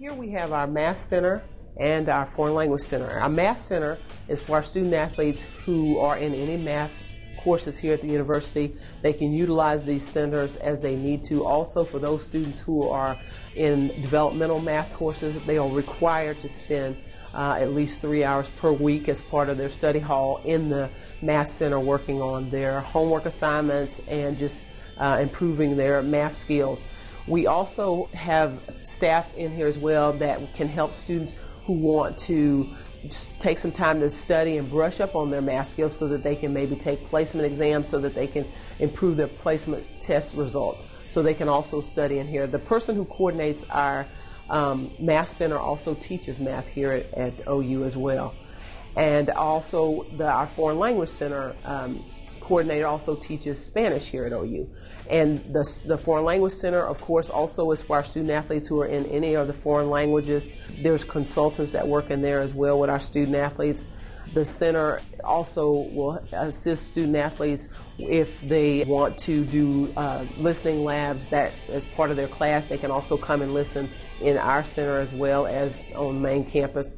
Here we have our Math Center and our Foreign Language Center. Our Math Center is for our student athletes who are in any math courses here at the university. They can utilize these centers as they need to. Also, for those students who are in developmental math courses, they are required to spend at least 3 hours per week as part of their study hall in the Math Center working on their homework assignments and just improving their math skills. We also have staff in here as well that can help students who want to just take some time to study and brush up on their math skills so that they can maybe take placement exams so that they can improve their placement test results. So they can also study in here. The person who coordinates our Math Center also teaches math here at OU as well. And also our Foreign Language Center coordinator also teaches Spanish here at OU. And the Foreign Language Center, of course, also is for our student athletes who are in any of the foreign languages. There's consultants that work in there as well with our student athletes. The center also will assist student athletes if they want to do listening labs that as part of their class. They can also come and listen in our center as well as on main campus.